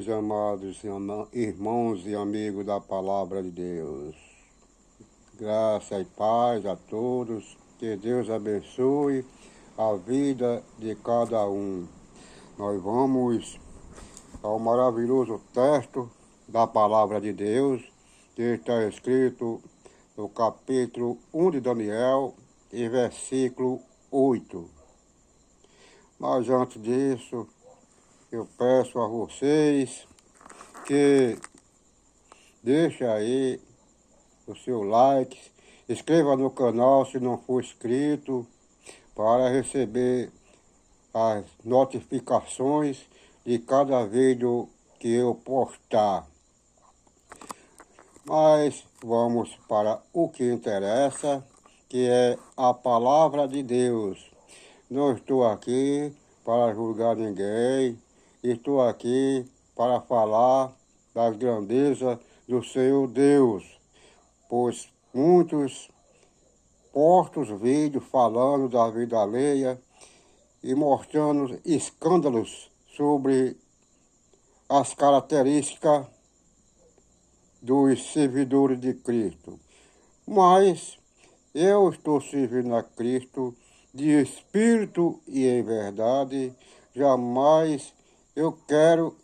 meus amados irmãos e amigos da Palavra de Deus. Graça e paz a todos. Que Deus abençoe a vida de cada um. Nós vamos ao maravilhoso texto da Palavra de Deus, que está escrito no capítulo 1 de Daniel, e versículo 8. Mas antes disso, eu peço a vocês que deixem aí o seu like, inscreva no canal se não for inscrito, para receber as notificações de cada vídeo que eu postar. Mas vamos para o que interessa, que é a Palavra de Deus. Não estou aqui para julgar ninguém, estou aqui para falar das grandezas do Senhor Deus, pois muitos postam vídeos falando da vida alheia e mostrando escândalos sobre as características dos servidores de Cristo. Mas eu estou servindo a Cristo de espírito e em verdade. Jamais eu quero,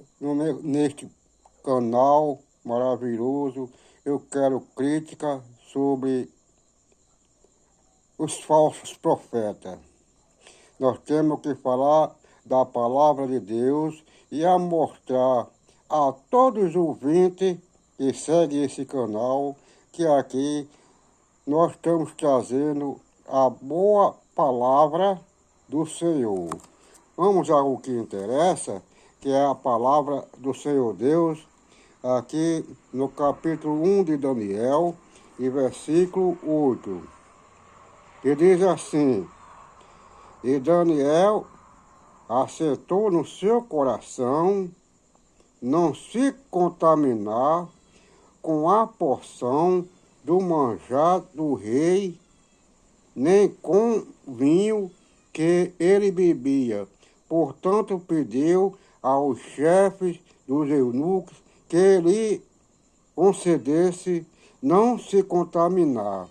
neste canal maravilhoso, eu quero crítica sobre os falsos profetas. Nós temos que falar da Palavra de Deus e a mostrar a todos os ouvintes que seguem esse canal que aqui nós estamos trazendo a boa palavra do Senhor. Vamos ao que interessa, que é a palavra do Senhor Deus, aqui no capítulo 1 de Daniel, e versículo 8. Que diz assim: E Daniel assentou no seu coração não se contaminar com a porção do manjar do rei, nem com vinho que ele bebia. Portanto, pediu aos chefes dos eunucos que lhe concedesse não se contaminar.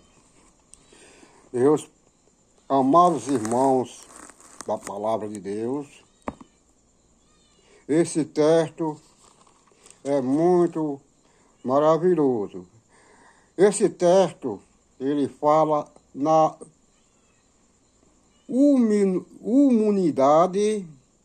Meus amados irmãos da Palavra de Deus, esse texto é muito maravilhoso. Esse texto, ele fala na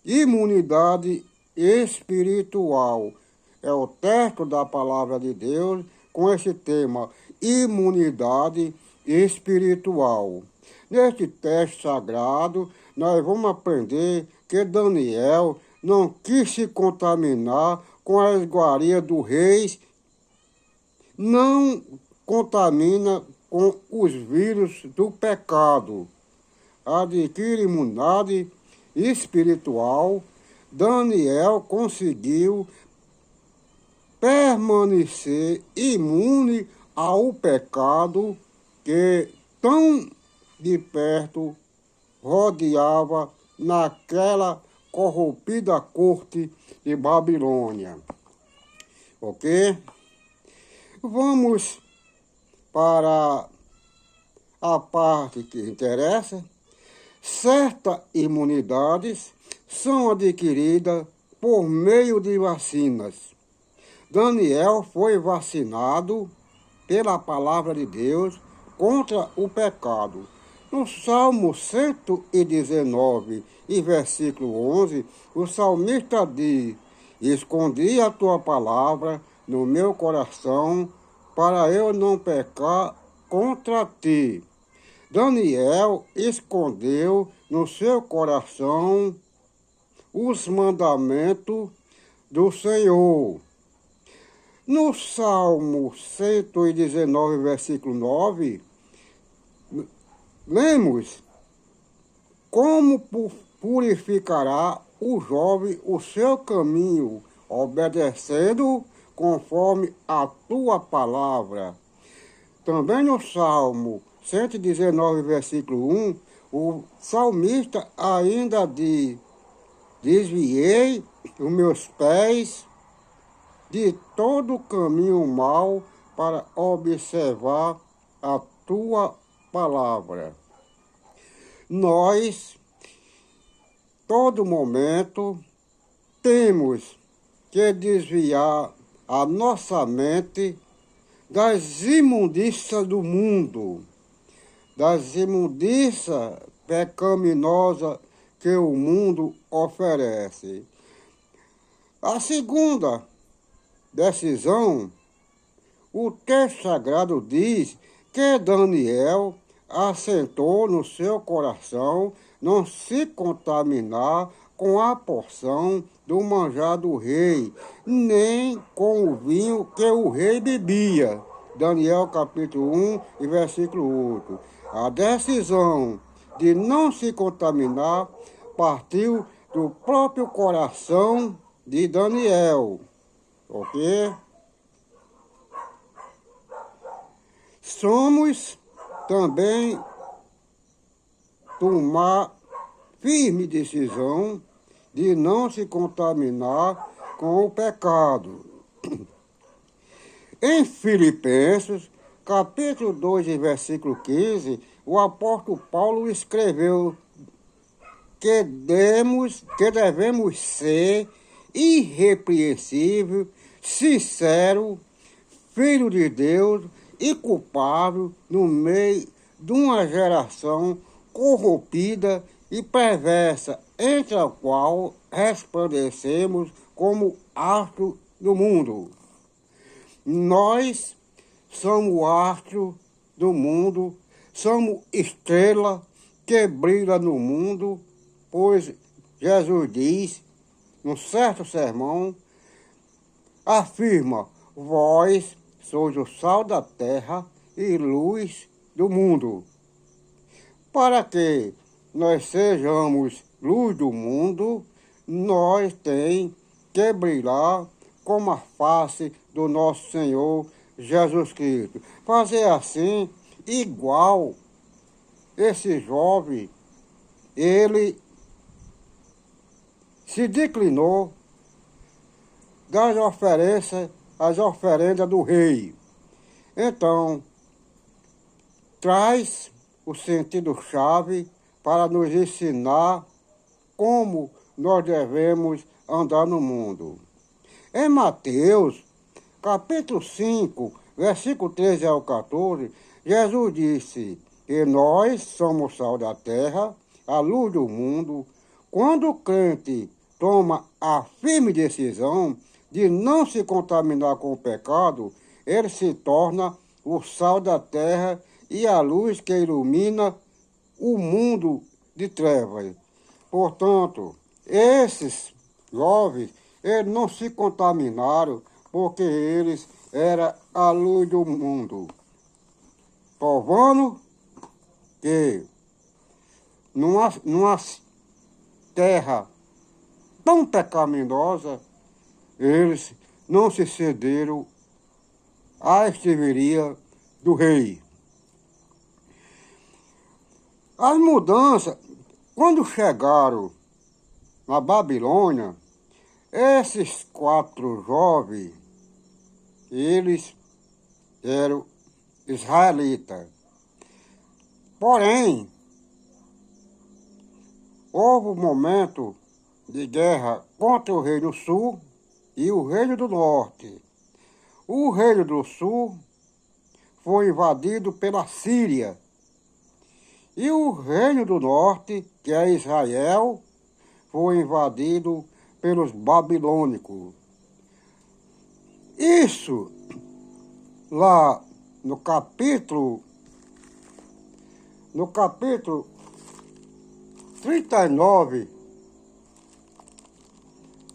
imunidade espiritual. É o texto da Palavra de Deus com esse tema, imunidade espiritual. Neste texto sagrado, nós vamos aprender que Daniel não quis se contaminar com a iguaria do rei, não contamina com os vírus do pecado. Adquire imunidade espiritual. Daniel conseguiu permanecer imune ao pecado que tão de perto rodeava naquela corrompida corte de Babilônia. Ok? Vamos para a parte que interessa. Certas imunidades são adquiridas por meio de vacinas. Daniel foi vacinado pela Palavra de Deus contra o pecado. No Salmo 119 e versículo 11, o salmista diz: Escondi a tua palavra no meu coração, para eu não pecar contra ti. Daniel escondeu no seu coração os mandamentos do Senhor. No Salmo 119, versículo 9, lemos: Como purificará o jovem o seu caminho, obedecendo conforme a tua palavra. Também no Salmo 119, versículo 1, o salmista ainda diz: Desviei os meus pés de todo caminho mau para observar a tua palavra. Nós, todo momento, temos que desviar a nossa mente das imundícias do mundo, das imundícias pecaminosas que o mundo oferece. A segunda decisão, o texto sagrado diz que Daniel assentou no seu coração não se contaminar com a porção do manjar do rei, nem com o vinho que o rei bebia. Daniel capítulo 1 e versículo 8. A decisão de não se contaminar partiu do próprio coração de Daniel. Ok? Somos também tomar firme decisão de não se contaminar com o pecado. Em Filipenses, capítulo 2, versículo 15, o apóstolo Paulo escreveu que devemos ser irrepreensível, sincero, filho de Deus e culpável no meio de uma geração corrompida e perversa, entre a qual resplandecemos como astro do mundo. Nós somos astro do mundo, somos estrela que brilha no mundo, pois Jesus diz, num certo sermão, afirma, vós sois o sal da terra e luz do mundo. Para que nós sejamos luz do mundo, nós temos que brilhar como a face do nosso Senhor Jesus Cristo. Fazer assim, igual esse jovem, ele se declinou das oferendas, as oferendas do rei. Então, traz o sentido-chave para nos ensinar como nós devemos andar no mundo. Em Mateus, capítulo 5, versículo 13 ao 14, Jesus disse que nós somos sal da terra, a luz do mundo. Quando o crente toma a firme decisão de não se contaminar com o pecado, ele se torna o sal da terra e a luz que ilumina o mundo de trevas. Portanto, esses jovens, eles não se contaminaram porque eles eram a luz do mundo. Provando que numa terra tão pecaminosa, eles não se cederam à estiveria do rei. As mudanças, quando chegaram na Babilônia, esses 4 jovens, eles eram israelitas. Porém, houve um momento de guerra contra o Reino do Sul e o Reino do Norte. O Reino do Sul foi invadido pela Síria. E o Reino do Norte, que é Israel, foi invadido pelos babilônicos. Isso, lá no capítulo 39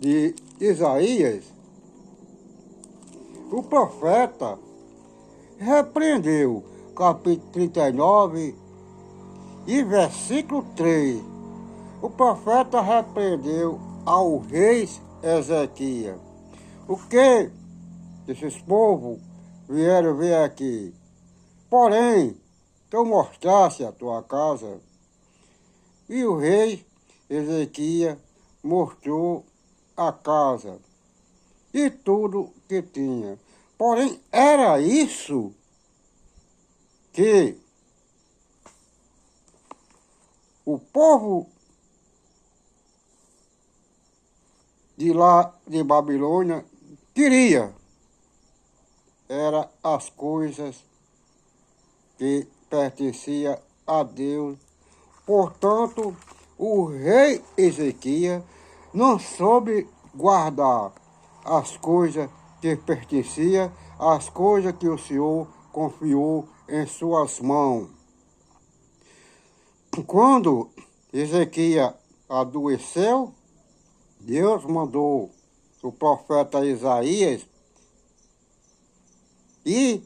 de Isaías, o profeta repreendeu, capítulo 39 e versículo 3. O profeta repreendeu ao rei Ezequias. O que esses povos vieram ver aqui? Porém, tu mostraste a tua casa. E o rei Ezequias mostrou a casa. e tudo que tinha. Porém, era isso que o povo de lá de Babilônia queria. Era as coisas que pertenciam a Deus. Portanto, o rei Ezequias não soube guardar as coisas que pertenciam, as coisas que o Senhor confiou em suas mãos. Quando Ezequias adoeceu, Deus mandou o profeta Isaías ir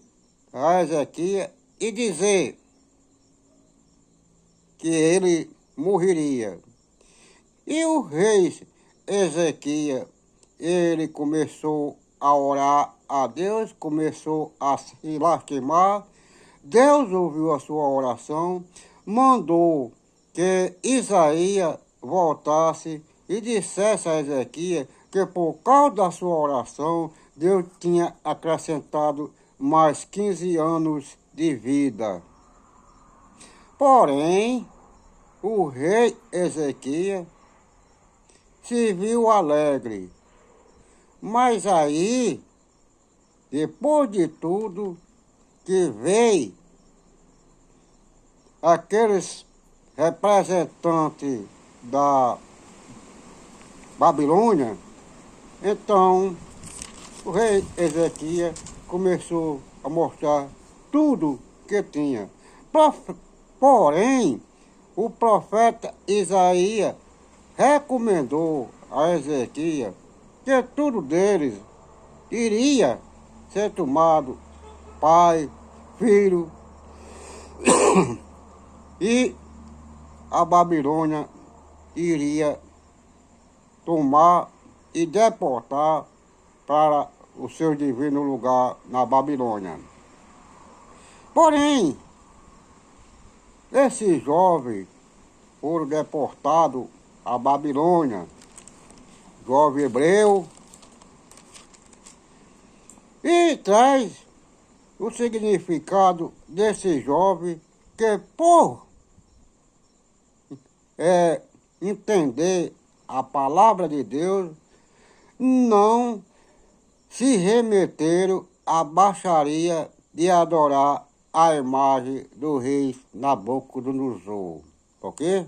a Ezequias e dizer que ele morreria. E o rei Ezequias, ele começou a orar a Deus, começou a se lastimar. Deus ouviu a sua oração, mandou que Isaías voltasse e dissesse a Ezequias que por causa da sua oração, Deus tinha acrescentado mais 15 anos de vida. Porém, o rei Ezequias se viu alegre. Mas aí, depois de tudo, que veio aqueles representantes da Babilônia, então o rei Ezequias começou a mostrar tudo que tinha. Porém, o profeta Isaías recomendou a Ezequias que tudo deles iria ser tomado, pai, filho, e a Babilônia iria tomar e deportar para o seu divino lugar na Babilônia. Porém, esses jovens foram deportados à Babilônia, jovem hebreu, e traz o significado desse jovem que por entender a palavra de Deus, não se remeteram à baixaria de adorar a imagem do rei Nabucodonosor. Ok?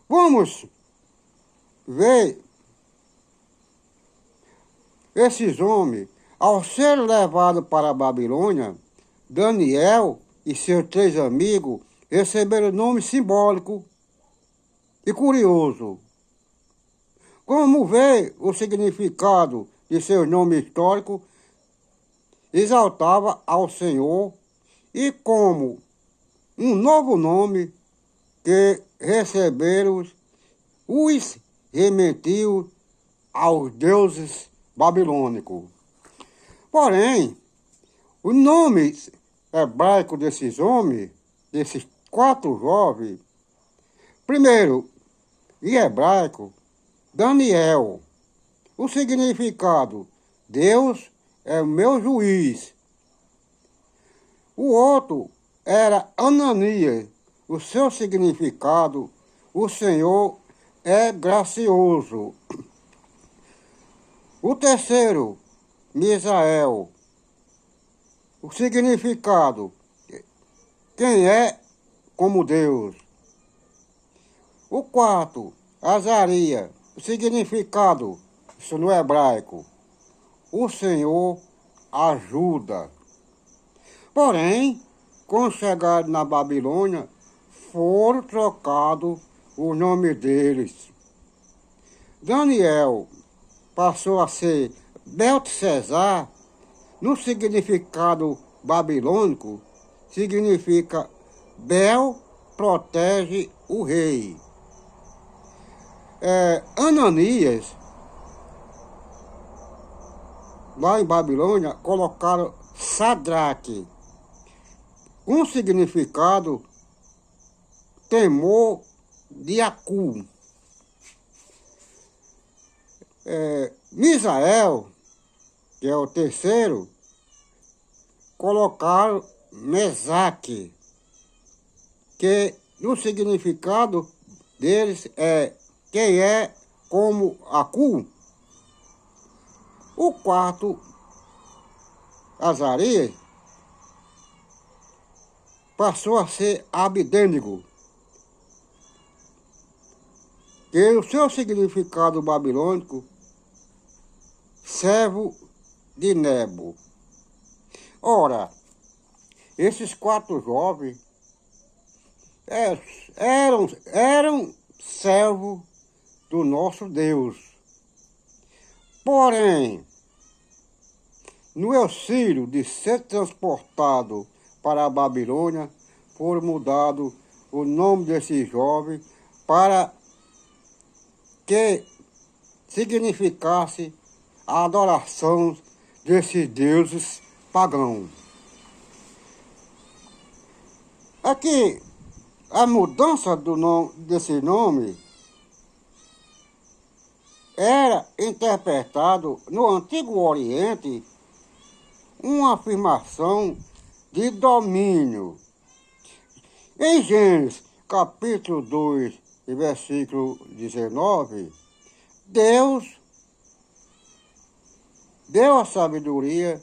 Vamos ver esses homens, ao ser levados para a Babilônia, Daniel e seus 3 amigos receberam nome simbólico e curioso. Como ver o significado de seu nome histórico, exaltava ao Senhor, e como um novo nome que receberam os remetiu aos deuses babilônicos. Porém, os nomes hebraicos desses homens, desses 4 jovens, primeiro, em hebraico, Daniel. O significado, Deus é o meu juiz. O outro era Ananias. O seu significado, o Senhor é gracioso. O terceiro, Misael. O significado, quem é como Deus. O quarto, Azarias. O significado, isso no hebraico, o Senhor ajuda. Porém, quando chegaram na Babilônia, foram trocados o nome deles. Daniel passou a ser Beltesazar. No significado babilônico, significa Bel protege o rei. Ananias, lá em Babilônia, colocaram Sadraque, com significado temor de Acu. Misael, que é o terceiro, colocaram Mesaque, que no significado deles é quem é como Acu. O quarto, Azarias, passou a ser Abdênego, que o seu significado babilônico, servo de Nebo. Ora, esses quatro jovens eram servos do nosso Deus. Porém, no auxílio de ser transportado para a Babilônia, foi mudado o nome desses jovens para que significasse a adoração desses deuses pagãos. Aqui, a mudança desse nome era interpretado no Antigo Oriente uma afirmação de domínio. Em Gênesis, capítulo 2, versículo 19, Deus deu a sabedoria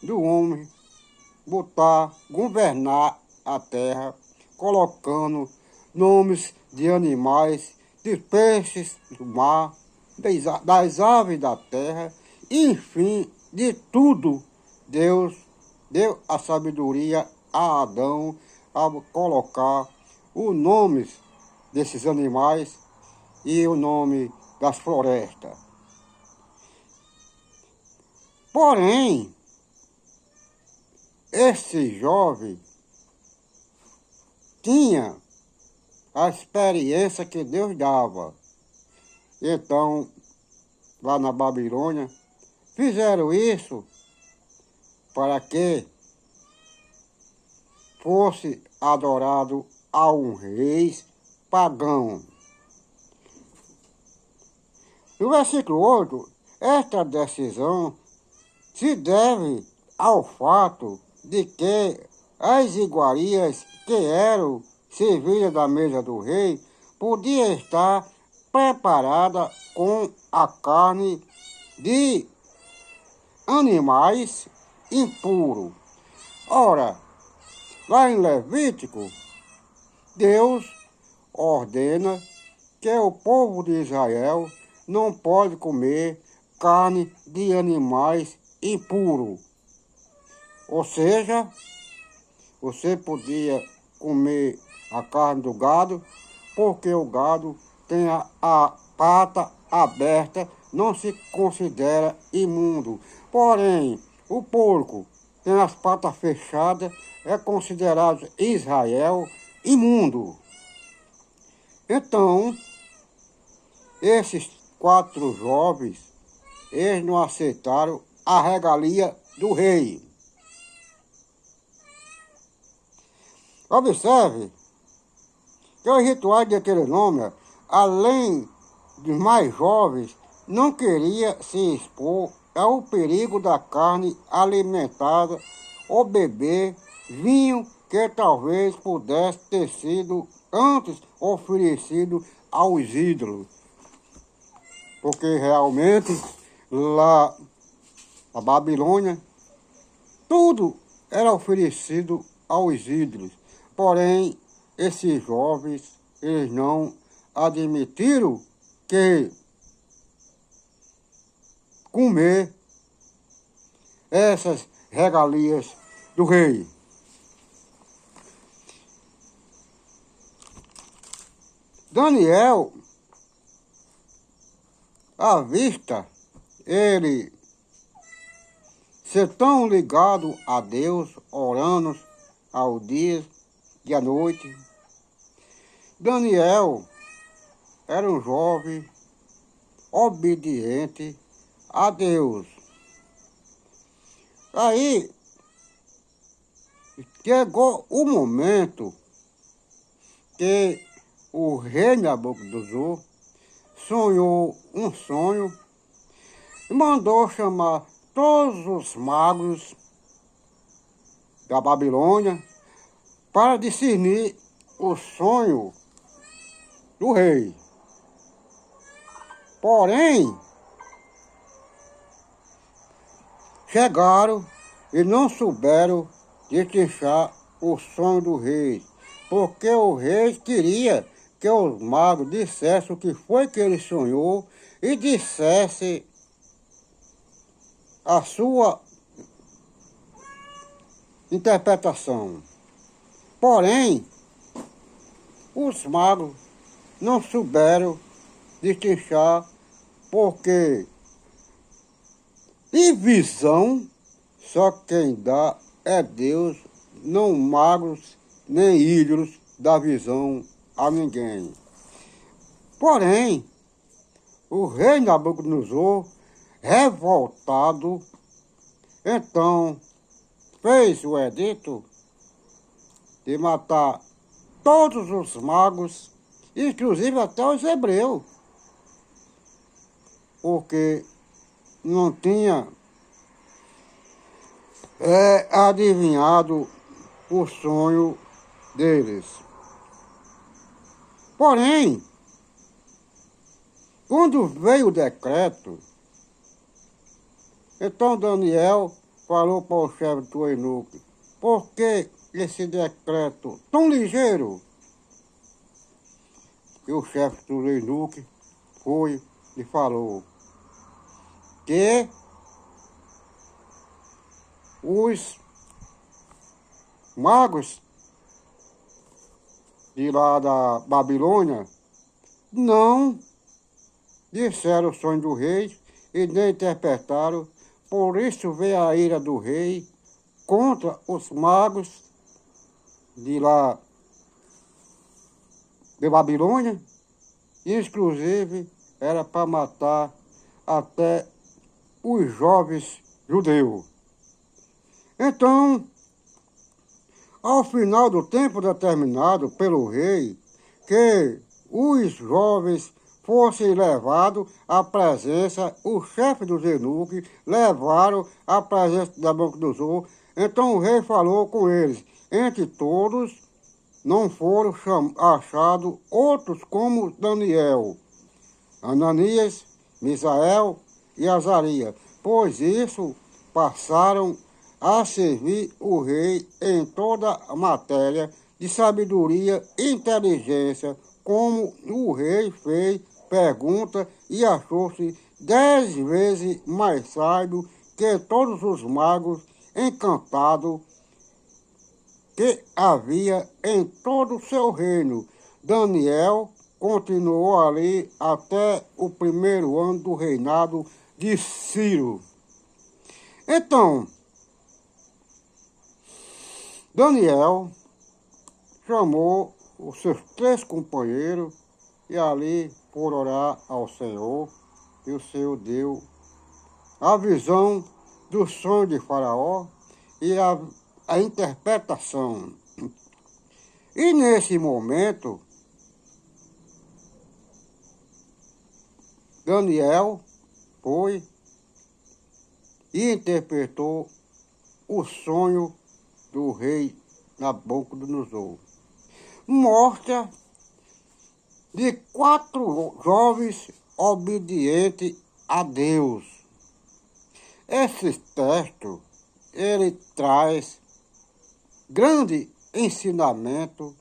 do homem governar a terra, colocando nomes de animais, de peixes do mar, das aves da terra, enfim, de tudo. Deus deu a sabedoria a Adão ao colocar os nomes desses animais e o nome das florestas. Porém, esse jovem tinha a experiência que Deus dava. Então, lá na Babilônia, fizeram isso para que fosse adorado a um rei pagão. No versículo 8, esta decisão se deve ao fato de que as iguarias que eram servidas da mesa do rei podiam estar preparadas com a carne de animais impuros. Ora, lá em Levítico, Deus ordena que o povo de Israel não pode comer carne de animais impuros. Ou seja, você podia comer a carne do gado, porque o gado tem a pata aberta, não se considera imundo. Porém, o porco tem as patas fechadas, é considerado Israel imundo. Então, esses quatro jovens, eles não aceitaram a regalia do rei. Observe que os rituais daquele nome, além dos mais jovens, não queria se expor ao perigo da carne alimentada ou beber vinho que talvez pudesse ter sido antes oferecido aos ídolos. Porque realmente lá na Babilônia tudo era oferecido aos ídolos. Porém, esses jovens, eles não admitiram que comer essas regalias do rei. Daniel, à vista, ele ser tão ligado a Deus, orando ao dia e à noite. Daniel era um jovem obediente a Deus. Aí chegou o momento que o rei Nabucodonosor sonhou um sonho mandou chamar todos os magos da Babilônia para discernir o sonho do rei. Porém, chegaram e não souberam destrinchar o sonho do rei, porque o rei queria que os magos dissessem o que foi que ele sonhou e dissesse a sua interpretação. Porém, os magos não souberam destrinchar, porque e visão só quem dá é Deus, não magos nem ídolos dá visão a ninguém. Porém, o rei Nabucodonosor, revoltado, então fez o edito de matar todos os magos, inclusive até os hebreus, porque não tinha adivinhado o sonho deles. Porém, quando veio o decreto, então Daniel falou para o chefe do eunuco: por que esse decreto tão ligeiro? E o chefe do eunuco foi e falou que os magos de lá da Babilônia não disseram o sonho do rei e nem interpretaram, por isso veio a ira do rei contra os magos de lá de Babilônia, inclusive era para matar até os jovens judeus. Então, ao final do tempo determinado pelo rei, que os jovens fossem levados à presença, o chefe dos eunucos levaram à presença de Nabucodonosor. Então o rei falou com eles: entre todos não foram achados outros como Daniel, Ananias, Misael e Azarias, pois isso passaram a servir o rei em toda a matéria de sabedoria e inteligência, como o rei fez pergunta e achou-se 10 vezes mais sábio que todos os magos encantados que havia em todo o seu reino. Daniel continuou ali até o primeiro ano do reinado de Ciro. Então, Daniel chamou os seus 3 companheiros e ali foram orar ao Senhor, e o Senhor deu a visão do sonho de Faraó e a interpretação. E nesse momento, Daniel foi e interpretou o sonho do rei Nabucodonosor. Mostra de 4 jovens obedientes a Deus. Esse texto, ele traz grande ensinamento,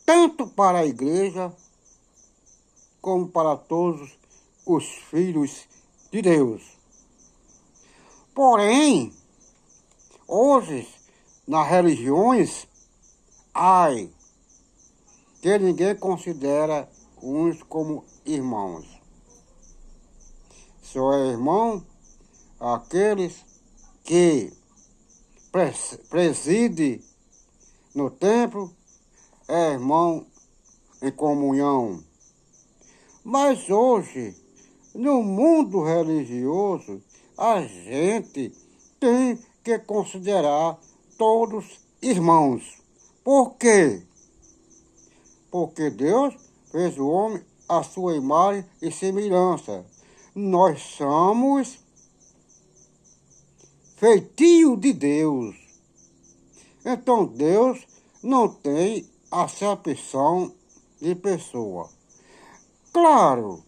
tanto para a igreja, como para todos os filhos de Deus. Porém, hoje, nas religiões, que ninguém considera uns como irmãos. Só é irmão aqueles que preside no templo, é irmão em comunhão. Mas hoje, no mundo religioso, a gente tem que considerar todos irmãos. Por quê? Porque Deus fez o homem à sua imagem e semelhança. nós somos feitio de Deus. Então Deus não tem acepção de pessoa. Claro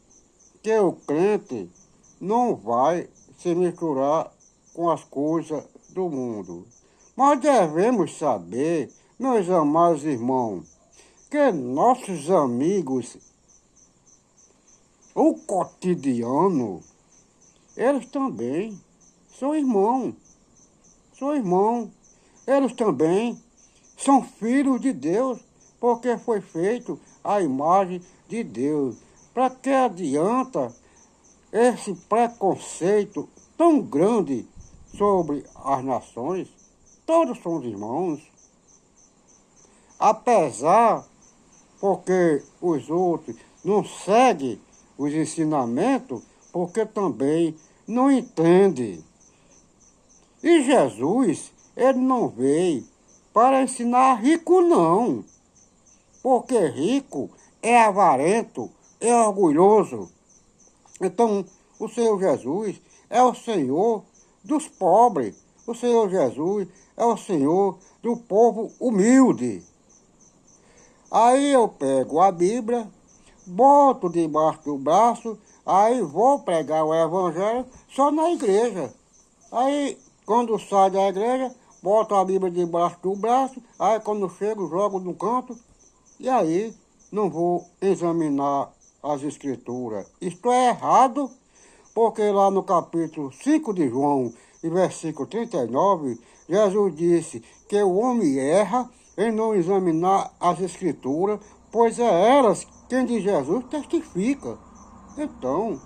que o crente não vai se misturar com as coisas do mundo. Mas devemos saber, meus amados irmãos, que nossos amigos, o cotidiano, eles também são irmãos. São irmãos. Eles também são filhos de Deus, porque foi feito a imagem de Deus. Para que adianta esse preconceito tão grande sobre as nações? Todos são irmãos. Apesar, porque os outros não seguem os ensinamentos, porque também não entendem. E Jesus, ele não veio para ensinar rico, não. Porque rico é avarento, é orgulhoso. Então, o Senhor Jesus é o Senhor dos pobres. O Senhor Jesus é o Senhor do povo humilde. Aí eu pego a Bíblia, boto debaixo do braço, aí vou pregar o Evangelho só na igreja. Aí, quando saio da igreja, boto a Bíblia debaixo do braço, aí quando chego, jogo no canto, e aí não vou examinar as Escrituras. Isto é errado, porque lá no capítulo 5 de João, e versículo 39, Jesus disse que o homem erra em não examinar as Escrituras, pois é elas quem de Jesus testifica. Então,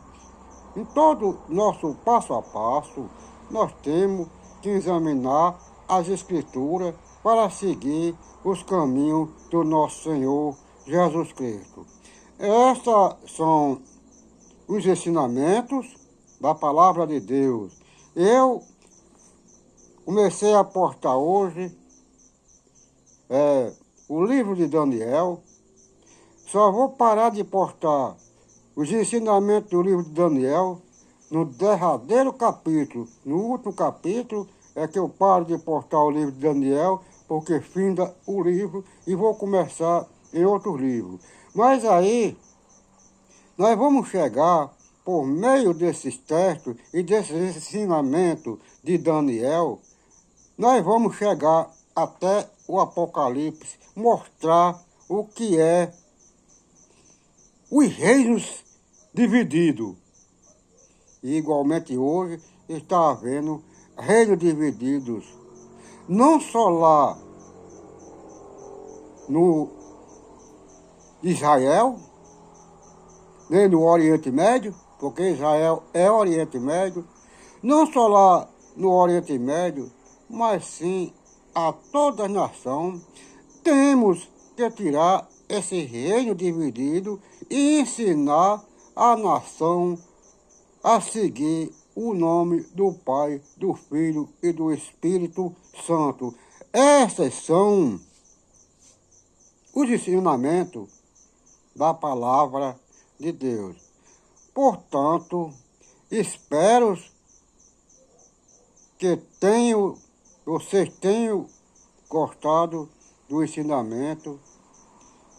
em todo nosso passo a passo, nós temos que examinar as Escrituras para seguir os caminhos do nosso Senhor Jesus Cristo. Esses são os ensinamentos da Palavra de Deus. Eu comecei a postar hoje o livro de Daniel. Só vou parar de postar os ensinamentos do livro de Daniel no derradeiro capítulo. No último capítulo é que eu paro de postar o livro de Daniel, porque finda o livro e vou começar em outro livro. Mas aí, nós vamos chegar, por meio desses textos e desses ensinamentos de Daniel, nós vamos chegar até o Apocalipse, mostrar o que é os reinos divididos. E igualmente hoje está havendo reinos divididos, não só lá no Israel, nem no Oriente Médio, porque Israel é Oriente Médio, não só lá no Oriente Médio, mas sim a toda a nação. Temos que tirar esse reino dividido e ensinar a nação a seguir o nome do Pai, do Filho e do Espírito Santo. Esses são os ensinamentos da Palavra de Deus. Portanto, espero que vocês tenham gostado do ensinamento,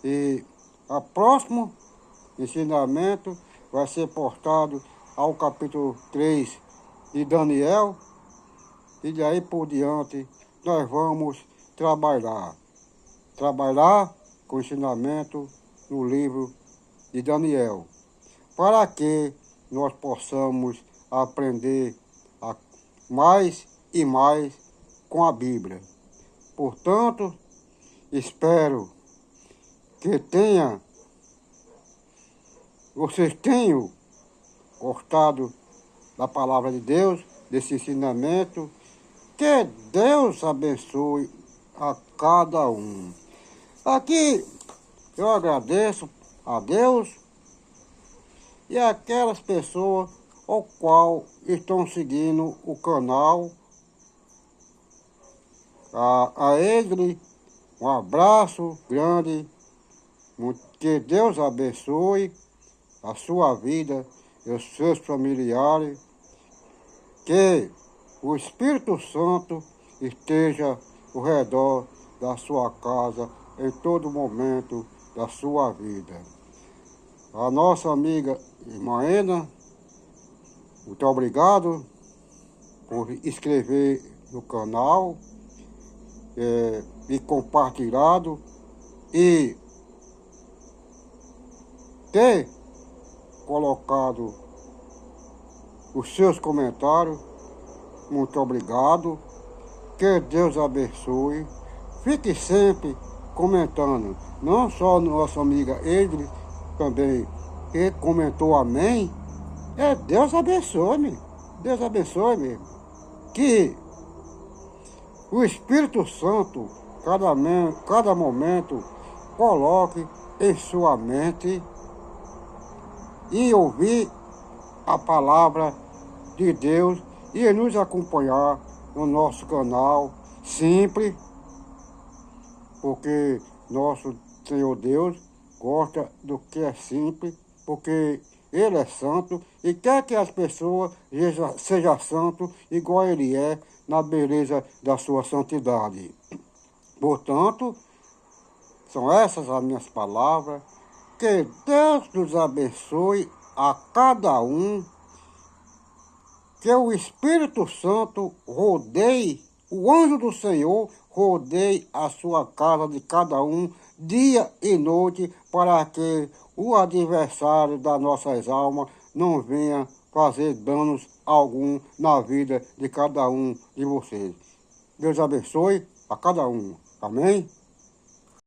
e o próximo ensinamento vai ser postado ao capítulo 3 de Daniel, e daí por diante nós vamos trabalhar com o ensinamento no livro de Daniel, para que nós possamos aprender mais e mais com a Bíblia. Portanto, espero que vocês tenham gostado da Palavra de Deus, desse ensinamento. Que Deus abençoe a cada um. Aqui eu agradeço a Deus e aquelas pessoas ao qual estão seguindo o canal. A ele, um abraço grande, que Deus abençoe a sua vida e os seus familiares, que o Espírito Santo esteja ao redor da sua casa em todo momento da sua vida. A nossa amiga irmã Ena, muito obrigado por inscrever no canal e compartilhado e ter colocado os seus comentários. Muito obrigado. Que Deus abençoe. Fique sempre comentando. Não só nossa amiga Edre, também, que comentou amém. Deus abençoe-me. Deus abençoe mesmo. Que o Espírito Santo, cada momento, coloque em sua mente e ouvir a palavra de Deus e nos acompanhar no nosso canal simples, porque nosso Senhor Deus gosta do que é simples, porque Ele é santo e quer que as pessoas sejam santos igual Ele é na beleza da sua santidade. Portanto, são essas as minhas palavras. Que Deus nos abençoe a cada um. Que o Espírito Santo rodeie, o anjo do Senhor rodeie a sua casa de cada um, dia e noite, para que o adversário das nossas almas não venha fazer danos algum na vida de cada um de vocês. Deus abençoe a cada um. Amém?